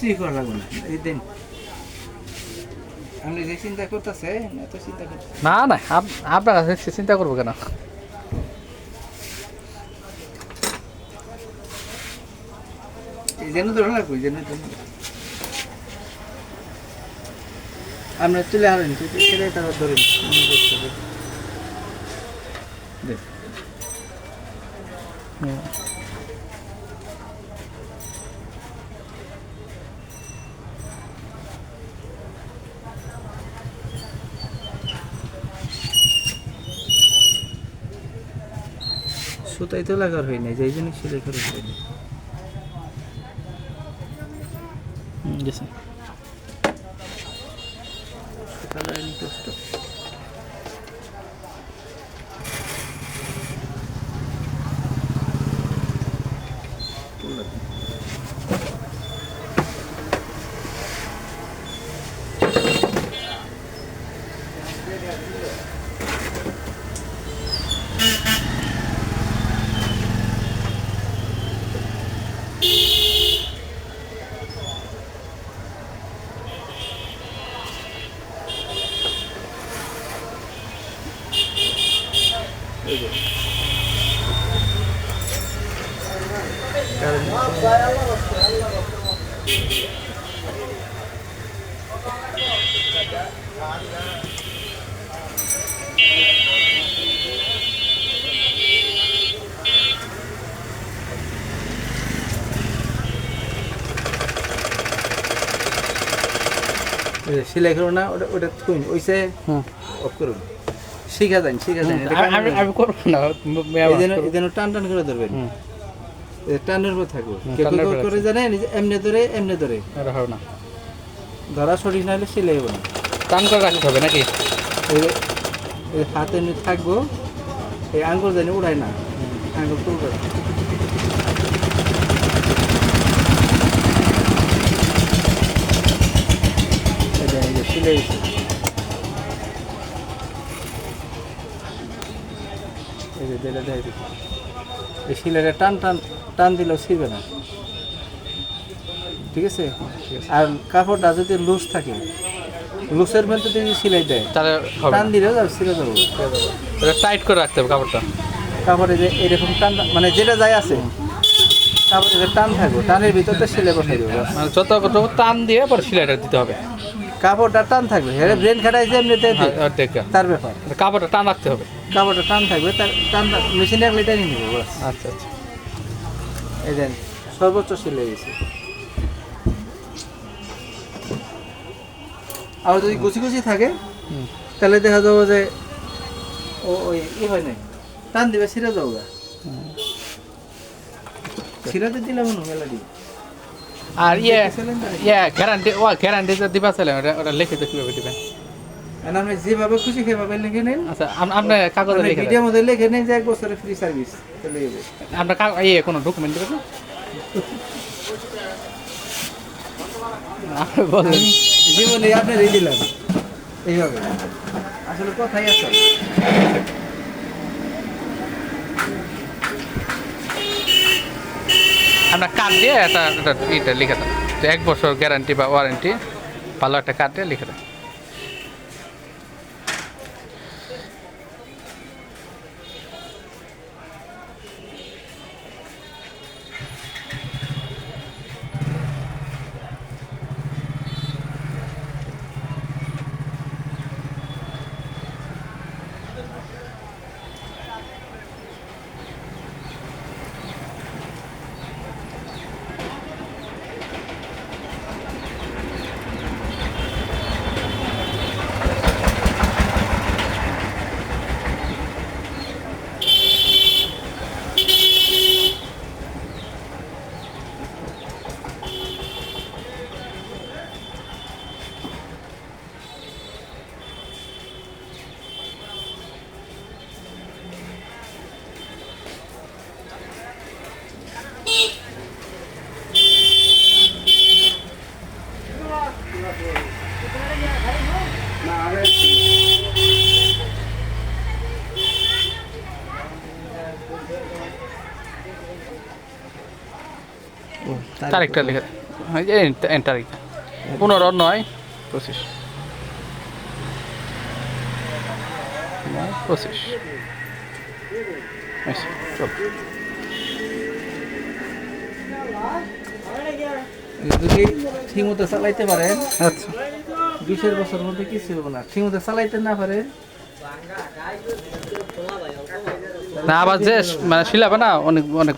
কিছুই করা লাগবে না এই দিন আপনি যে চিন্তা করতেছেন এত চিন্তা করতে না না আপনার কাছে চিন্তা করবো কেন এই জন্য ধরে লাগবে এই জন্য আমরা তুলে আনেন তুলে তারপর ধরেন সুতাই তো লাগার হয় না যে জন্য সেলাই করে হয়নি গেছে কষ্ট সেলাই করো না ওটা ওটা কোন ওইসে অফ করুন শিখা যান আমি করবো না এই টান টান করে ধরবেন টানের উপর থাকবো করে জানেন এমনি ধরে হবে না ধরা সঠিক না হলে সেলাই হবে না টান করে রাখতে হবে নাকি হাতে এমনি থাকবো এই আঙ্গুল জানি উড়ায় না আঙ্গুল তুলবে সিলাই এই সিলাইটা টান টান টান দিলেও ছিঁড়বে না ঠিক আছে আর কাপড়টা যদি লুজ থাকে লুজের মধ্যে যদি সিলাই দেয় তাহলে টান দিলেও ছিঁড়ে যাবো টাইট করে রাখতে হবে কাপড়টা কাপড়ে যে এরকম টান মানে যেটা যায় আছে কাপড়ে যে টান থাকবে টানের ভিতরতে সিলাই বসাই দেবো মানে যত টান দিয়ে পরে সেলাইটা দিতে হবে কাপড়টা টান থাকবে ব্রেন খাটাই যে এমনিতে তার ব্যাপার কাপড়টা টান রাখতে হবে কাপড়টা টান থাকবে তার টান মেশিনে রাখলে টানিয়ে নেবো আচ্ছা আচ্ছা এই দেন সর্বোচ্চ সিলাই গেছে আর যদি কুচি থাকে তাহলে দেখা যাবো যে ওই হয় নাই টান দিবে ছিঁড়ে যাবো ছিঁড়াতে দিলাম মেলা দিই আর গ্যারান্টি দিবা চাইলেন ওটা লিখে তো কীভাবে দিবেন আপনি যেভাবে খুশি সেভাবে লিখে নেন আচ্ছা আপনার কাগজে লিখে ভিডিওর মধ্যে লিখে নেন যে 1 বছরের ফ্রি সার্ভিস চলে যাবে আপনার কোনো ডকুমেন্ট দেবেন না আপনি বলেন জীবনে আপনারই দিলাম এইভাবে আসলে কথাই আছে আপনার কার্ড দিয়ে এটা লিখে দেন 1 বছর গ্যারান্টি বা ওয়ারেন্টি ভালো একটা কার্ড দিয়ে লিখে দেন তারিখটা লিখে এই যে এন্টার 15 9 25 25 আচ্ছা চল যদি ঠিক মতো চালাইতে পারেন আচ্ছা 20 বছর মধ্যে কিছু হবে না, ঠিক মতো চালাইতে না পারে না আবার যে মানে শিলাবে না অনেক অনেক